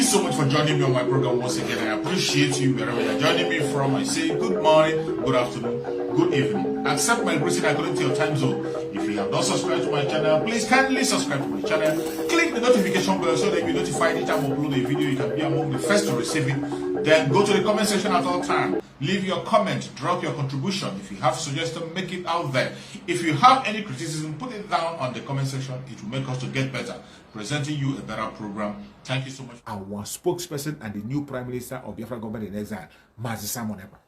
so much for joining me on my program once again. I appreciate you wherever you're joining me from. I say good morning, good afternoon, good evening. Accept my greeting according to your time zone. If you have not subscribed to my channel, please kindly subscribe to my channel. Click the notification bell so that you'll be notified anytime I upload a video. You can be among the first to receive it. Then go to the comment section at all times. Leave your comment, drop your contribution. If you have suggestions, make it out there. If you have any criticism, put it down on the comment section. It will make us to get better, presenting you a better program. Thank you so much. Our spokesperson and the new Prime Minister of Biafra government in exile, Mazi Simon Ekpa.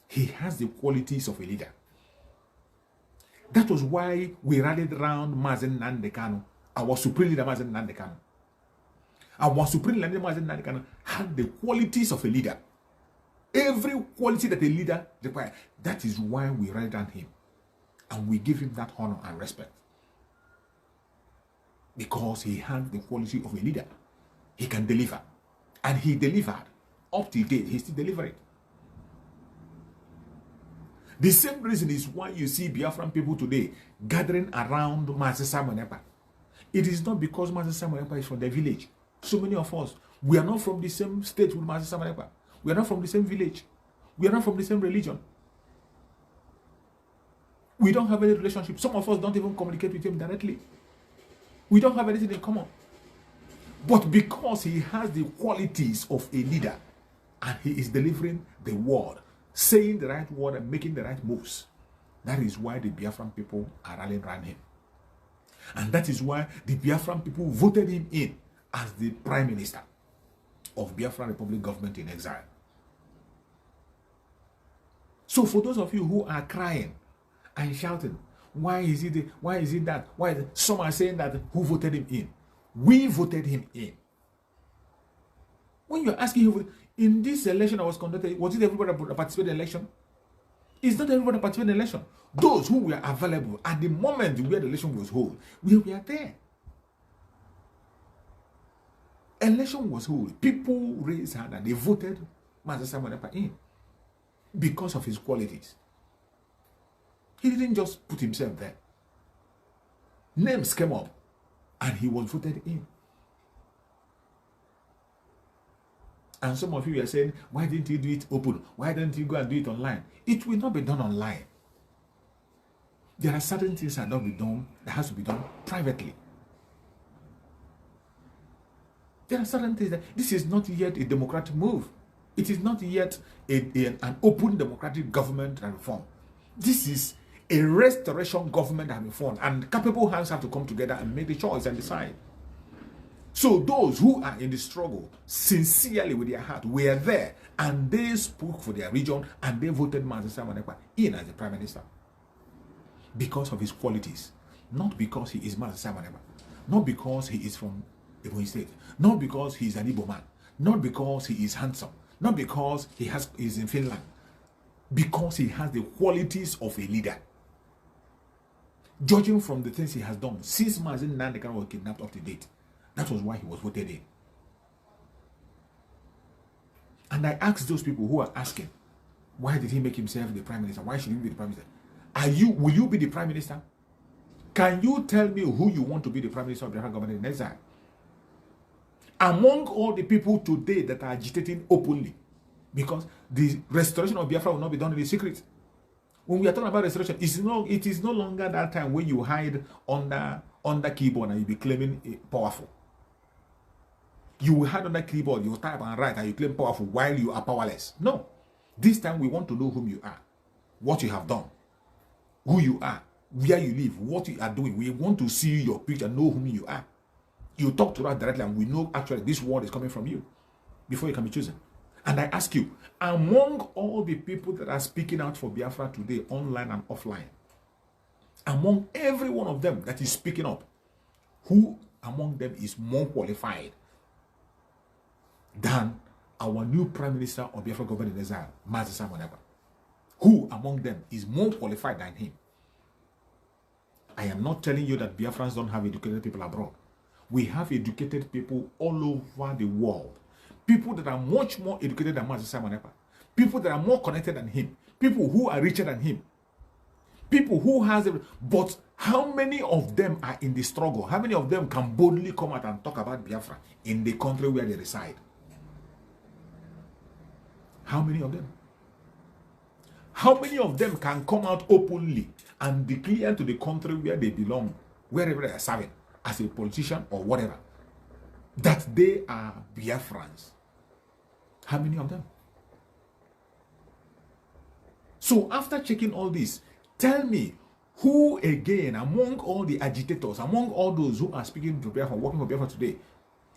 He has the qualities of a leader. That was why we rallied around Mazi Nnamdi Kanu, our supreme leader Mazi Nnamdi Kanu. Our supreme leader Mazi Nnamdi Kanu had the qualities of a leader. Every quality that a leader requires. That is why we rallied around him. And we give him that honor and respect. Because he had the quality of a leader. He can deliver. And he delivered. Up to date, he's still delivering. The same reason is why you see Biafran people today gathering around Mazi Simon Ekpa. It is not because Mazi Simon Ekpa is from the village. So many of us, we are not from the same state with Mazi Simon Ekpa. We are not from the same village. We are not from the same religion. We don't have any relationship. Some of us don't even communicate with him directly. We don't have anything in common. But because he has the qualities of a leader and he is delivering the word, saying the right word and making the right moves, that is why the Biafran people are rallying around him. And that is why the Biafran people voted him in as the Prime Minister of Biafran Republic government in exile. So for those of you who are crying and shouting, why is it that? Why is it? Some are saying that who voted him in? We voted him in. When you're asking who in this election that was conducted, was it everybody that participated in the election? It's not everybody that participated in the election. Those who were available at the moment where the election was held, we were there. Election was held. People raised hand and they voted Mazi Simon Ekpa in because of his qualities. He didn't just put himself there. Names came up and he was voted in. And some of you are saying, why didn't he do it open? Why didn't he go and do it online? It will not be done online. There are certain things that not be done, that has to be done privately. There are certain things that this is not yet a democratic move. It is not yet an open democratic government reform. This is a restoration government that has been formed, and capable hands have to come together and make the choice and decide. So those who are in the struggle sincerely with their heart were there, and they spoke for their region, and they voted Mazi Simon Ekpa in as the Prime Minister because of his qualities, not because he is Mazi Simon Ekpa, not because he is from Ebonyi State, not because he is an Igbo man, not because he is handsome, not because he is in Finland, because he has the qualities of a leader. Judging from the things he has done since Mazi Nnamdi Kanu was kidnapped up to date, that was why he was voted in. And I asked those people who are asking, why did he make himself the Prime Minister? Why should he be the Prime Minister? Will you be the Prime Minister? Can you tell me who you want to be the Prime Minister of the Biafra government in exile? Among all the people today that are agitating openly, because the restoration of Biafra will not be done in the secret. When we are talking about restoration, it is no longer that time when you hide under keyboard and you be claiming powerful. You will hide under keyboard, you type and write and you claim powerful while you are powerless. No. This time we want to know whom you are, what you have done, who you are, where you live, what you are doing. We want to see your picture, know whom you are. You talk to us directly and we know actually this word is coming from you before you can be chosen. And I ask you, among all the people that are speaking out for Biafra today, online and offline, among every one of them that is speaking up, who among them is more qualified than our new Prime Minister of Biafra government in exile, Mazi Simon Ekpa? Who among them is more qualified than him? I am not telling you that Biafrans don't have educated people abroad. We have educated people all over the world. People that are much more educated than Mazi Simon Ekpa. People that are more connected than him. People who are richer than him. People who has it, but how many of them are in the struggle? How many of them can boldly come out and talk about Biafra in the country where they reside? How many of them? How many of them can come out openly and declare to the country where they belong, wherever they are serving, as a politician or whatever, that they are Biafrans? How many of them? So after checking all this, tell me, who again among all the agitators, among all those who are speaking to Biafra, working for Biafra today,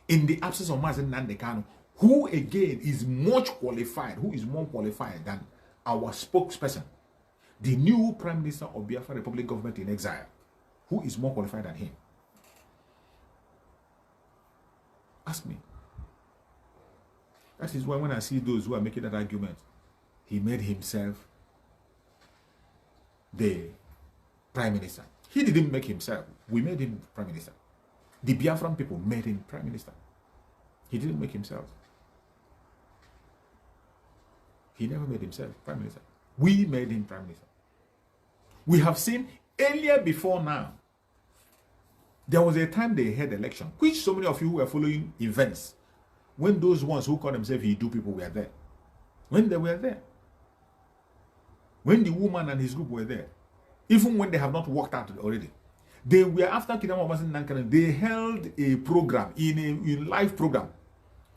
in the absence of Mazi Nnamdi Kanu, who again is much qualified, who is more qualified than our spokesperson, the new Prime Minister of Biafra Republic government in exile? Who is more qualified than him? Ask me. That is why when I see those who are making that argument, he made himself the Prime Minister. He didn't make himself. We made him Prime Minister. The Biafran people made him Prime Minister. He didn't make himself. He never made himself Prime Minister. We made him Prime Minister. We have seen earlier before now, there was a time they had election, which so many of you who were following events, when those ones who call themselves Hindu people were there. When they were there. When the woman and his group were there. Even when they have not worked out already. They were, after Kidama Mazi Nnamdi Kanu, they held a program, in a live program,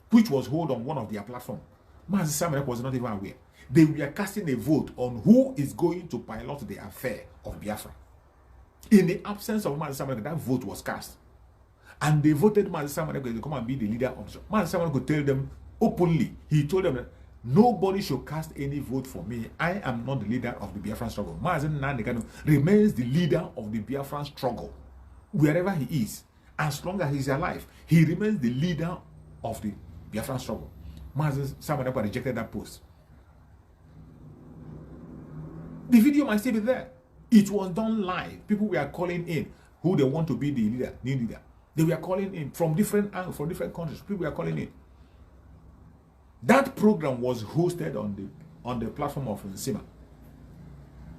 which was held on one of their platforms. Mazi Samuel was not even aware. They were casting a vote on who is going to pilot the affair of Biafra. In the absence of Mazi Samuel, that vote was cast. And they voted Mazi Samuel to come and be the leader of the show. Mazi Samuel could tell them openly, he told them that nobody should cast any vote for me. I am not the leader of the Biafran struggle. Mazi Nnamdi Kanu remains the leader of the Biafran struggle. Wherever he is, as long as he's alive, he remains the leader of the Biafran struggle. Mazi Samuel rejected that post. The video might still be there. It was done live. People were calling in who they want to be the leader, new leader. They were calling in from different angles, from different countries. People were calling in. That program was hosted on the platform of Nsima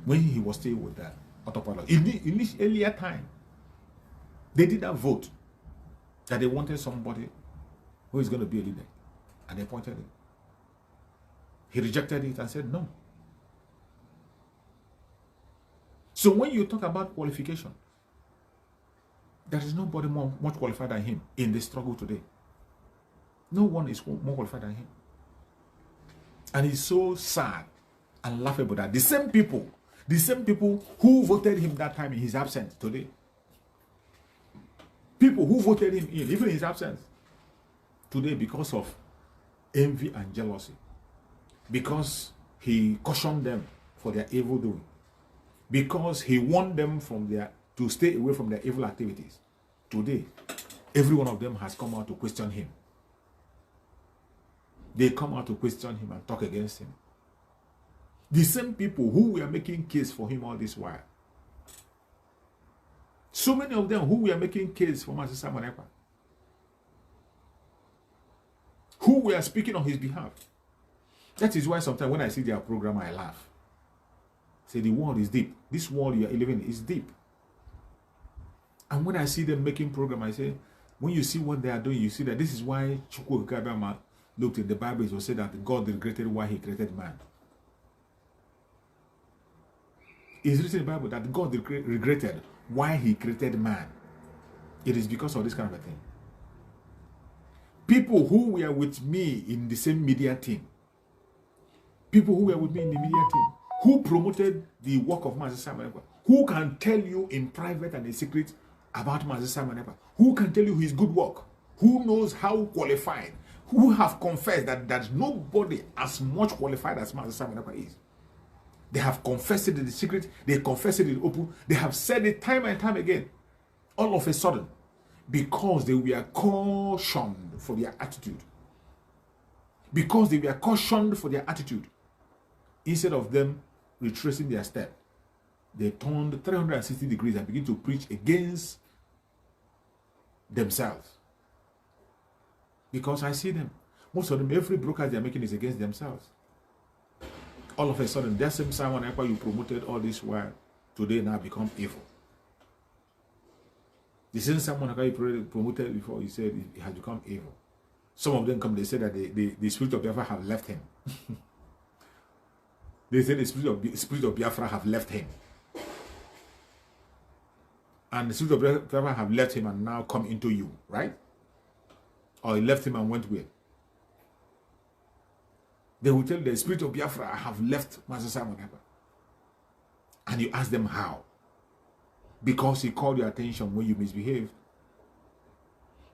when he was still with the autopilot. In the earlier time, they did that vote that they wanted somebody who is going to be a leader, and they appointed him. He rejected it and said no. So when you talk about qualification, there is nobody much qualified than him in the struggle today. No one is more qualified than him. And it's so sad and laughable that the same people who voted him that time in his absence today, people who voted him in, even in his absence, today, because of envy and jealousy, because he cautioned them for their evil doing, because he warned them to stay away from their evil activities, today, every one of them has come out to question him. They come out to question him and talk against him. The same people who were making case for him all this while. So many of them who were making case for Mazi Samuel Ekpa, who were speaking on his behalf. That is why sometimes when I see their program, I laugh. Say the world is deep. This world you are living in is deep. And when I see them making program, I say, when you see what they are doing, you see that this is why Chukwu Okabama looked in the Bible. It was said that God regretted why he created man. It's written in the Bible that God regretted why he created man. It is because of this kind of a thing. People who were with me in the same media team, people who were with me in the media team, who promoted the work of Mazi Samuel Ekpa, who can tell you in private and in secret about Mazi Samuel Ekpa, who can tell you his good work, who knows how qualified, who have confessed that nobody as much qualified as Mazi Samuel Ekpa is. They have confessed it in the secret, they confessed it in the open, they have said it time and time again. All of a sudden, because they were cautioned for their attitude. Because they were cautioned for their attitude. Instead of them retracing their step, they turned 360 degrees and begin to preach against themselves. Because I see them. Most of them, every broker they are making is against themselves. All of a sudden, that same Simon Ekpa you promoted all this while today now become evil. The same someone I promoted before, he said it has become evil. Some of them come, they say that the spirit of Biafra have left him. They say the spirit of Biafra have left him. And the spirit of Biafra have left him and now come into you, right? Or he left him and went where? They will tell the spirit of Biafra have left Master Simon Ekpa. And you ask them how. Because he called your attention when you misbehaved.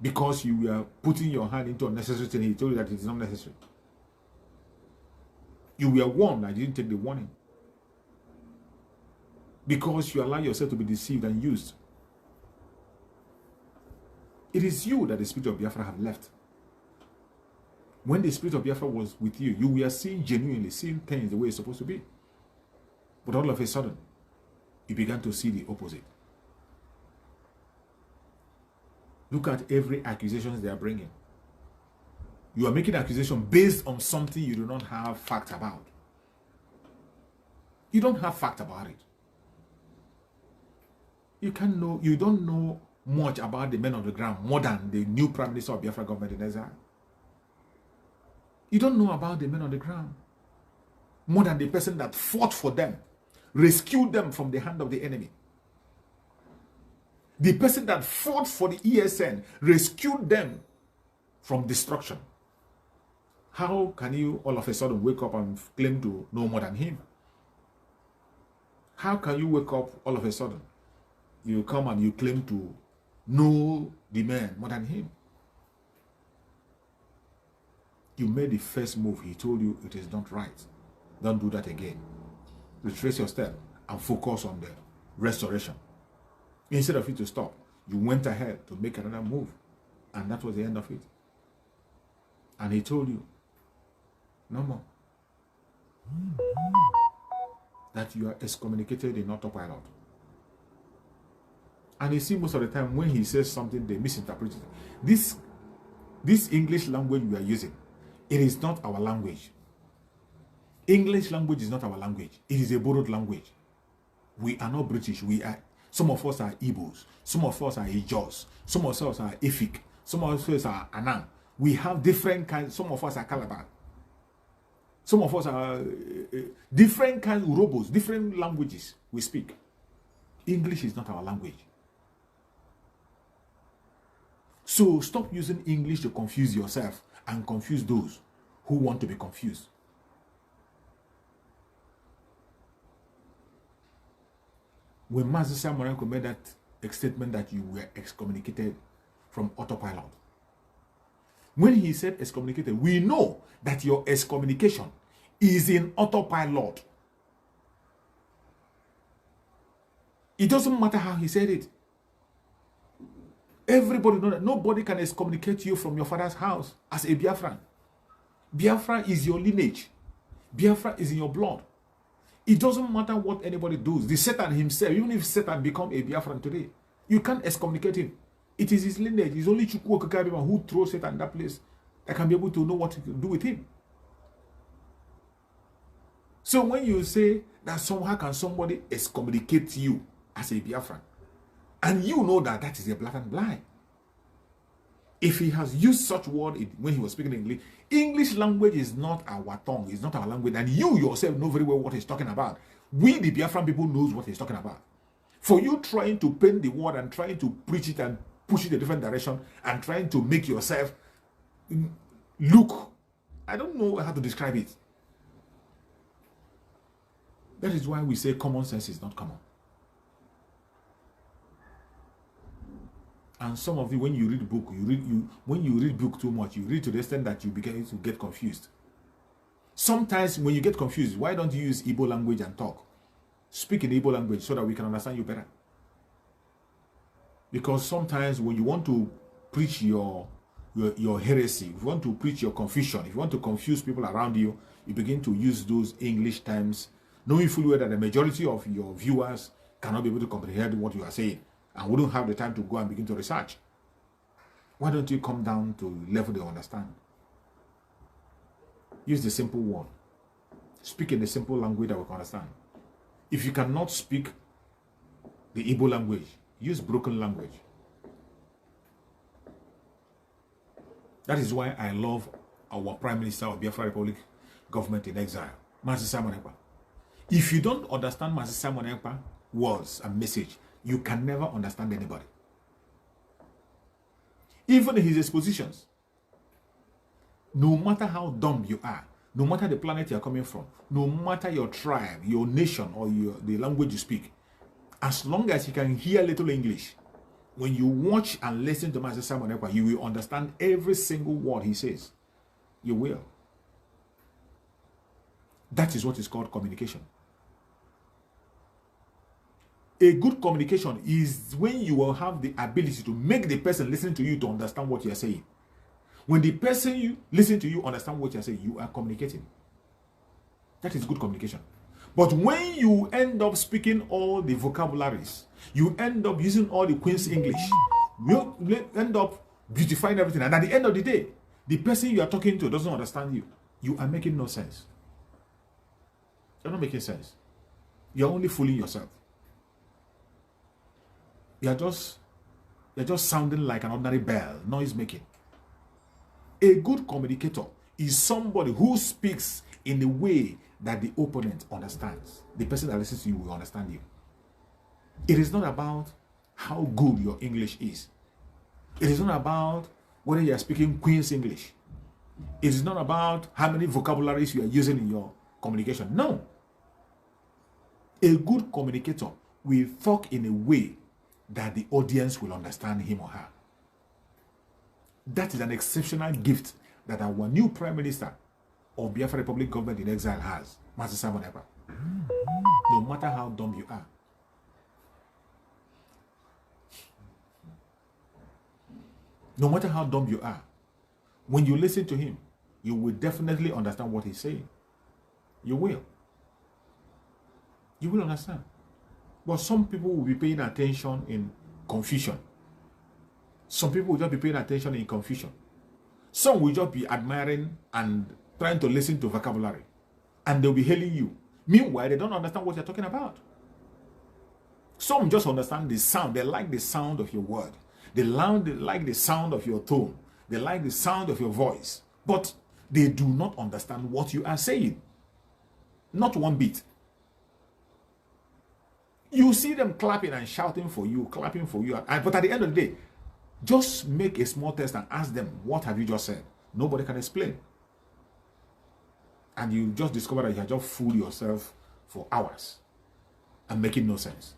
Because you were putting your hand into unnecessary thing, he told you that it is not necessary. You were warned and you didn't take the warning. Because you allow yourself to be deceived and used. It is you that the spirit of Biafra have left. When the spirit of Biafra was with you, you were genuinely seeing things the way it's supposed to be. But all of a sudden, you began to see the opposite. Look at every accusation they are bringing. You are making accusation based on something you do not have fact about. You don't have fact about it. You don't know much about the men on the ground more than the new Prime Minister of Biafra government in exile. You don't know about the men on the ground more than the person that fought for them, rescued them from the hand of the enemy. The person that fought for the ESN, rescued them from destruction. How can you all of a sudden wake up and claim to know more than him? How can you wake up all of a sudden? You come and you claim to know the man more than him. You made the first move. He told you it is not right. Don't do that again. Retrace your step and focus on the restoration. Instead of you to stop, you went ahead to make another move. And that was the end of it. And he told you, no more. That you are excommunicated in autopilot. And you see, most of the time when he says something, they misinterpret it. This English language we are using, it is not our language. English language is not our language. It is a borrowed language. We are not British. Some of us are Igbos. Some of us are Ijos. Some of us are Efik. Some of us are Anam. We have different kinds. Some of us are Calabar. Some of us are different kinds of Urobos, different languages we speak. English is not our language. So stop using English to confuse yourself and confuse those who want to be confused. When Master Simon Ekpa made that statement that you were excommunicated from autopilot, when he said excommunicated, we know that your excommunication is in autopilot. It doesn't matter how he said it. Everybody knows that nobody can excommunicate you from your father's house as a Biafran. Biafra is your lineage. Biafra is in your blood. It doesn't matter what anybody does. The Satan himself, even if Satan become a Biafran today, you can't excommunicate him. It is his lineage. It's only Chukwu Okekabima who throws Satan in that place that can be able to know what to do with him. So when you say that how can somebody excommunicate you as a Biafran, and you know that that is a blatant lie. If he has used such word when he was speaking English, English language is not our tongue, it's not our language, and you yourself know very well what he's talking about. We, the Biafran people, knows what he's talking about. For you trying to paint the word and trying to preach it and push it a different direction and trying to make yourself look, I don't know how to describe it. That is why we say common sense is not common. And some of you, when you read book, when you read book too much, you read to the extent that you begin to get confused. Sometimes when you get confused, why don't you use Igbo language and talk? Speak in Igbo language so that we can understand you better. Because sometimes when you want to preach your heresy, if you want to preach your confusion, if you want to confuse people around you, you begin to use those English terms, knowing fully well that the majority of your viewers cannot be able to comprehend what you are saying and wouldn't have the time to go and begin to research. Why don't you come down to level they understand? Use the simple word. Speak in the simple language that we can understand. If you cannot speak the Igbo language. Use broken language. That is why I love our Prime Minister of Biafra Republic government in exile, Mazi Simon Ekpa. If you don't understand Mazi Simon Ekpa words and message, you can never understand anybody. Even his expositions, no matter how dumb you are, no matter the planet you are coming from, no matter your tribe, your nation, or the language you speak, as long as you can hear little English, when you watch and listen to Mazi Simon Ekpa, you will understand every single word he says. You will. That is what is called communication. A good communication is when you will have the ability to make the person listening to you to understand what you are saying. When the person you listen to you understand what you are saying, you are communicating. That is good communication. But when you end up speaking all the vocabularies, you end up using all the Queen's English, you end up beautifying everything, and at the end of the day, the person you are talking to doesn't understand you. You are making no sense. You're not making sense. You're only fooling yourself. You're just sounding like an ordinary bell, noise making. A good communicator is somebody who speaks in a way that the opponent understands. The person that listens to you will understand you. It is not about how good your English is. It is not about whether you are speaking Queen's English. It is not about how many vocabularies you are using in your communication. No. A good communicator will talk in a way that the audience will understand him or her. That is an exceptional gift that our new Prime Minister of Biafra Republic government in exile has, Mazi Simon Ekpa. No matter how dumb you are. No matter how dumb you are, when you listen to him, you will definitely understand what he's saying. You will. You will understand. But some people will be paying attention in confusion. Some people will just be paying attention in confusion. Some will just be admiring and trying to listen to vocabulary. And they'll be hailing you. Meanwhile, they don't understand what you're talking about. Some just understand the sound. They like the sound of your word. They like the sound of your tone. They like the sound of your voice. But they do not understand what you are saying. Not one bit. You see them clapping and shouting for you, clapping for you. But at the end of the day, just make a small test and ask them, what have you just said? Nobody can explain. And you just discover that you have just fooled yourself for hours and making no sense.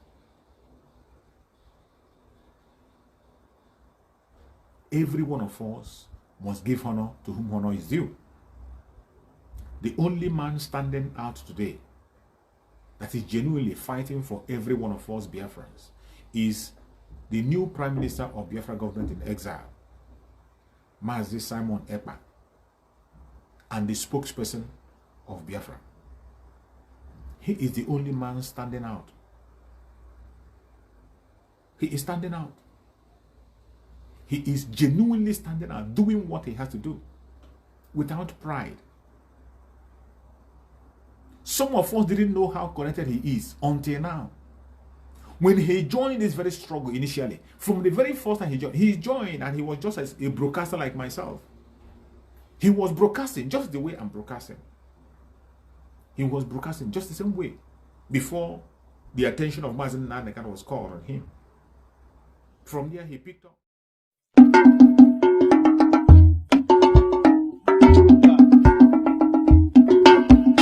Every one of us must give honor to whom honor is due. The only man standing out today that is genuinely fighting for every one of us Biafrans is the new Prime Minister of Biafra government in exile, Mazi Simon Ekpa, and the spokesperson of Biafra. He is the only man standing out. He is standing out. He is genuinely standing out, doing what he has to do without pride. Some of us didn't know how connected he is until now. When he joined this very struggle initially, from the very first time he joined and he was just as a broadcaster like myself. He was broadcasting just the way I'm broadcasting. He was broadcasting just the same way before the attention of Mazi Simon Ekpa was called on him. From there, he picked up.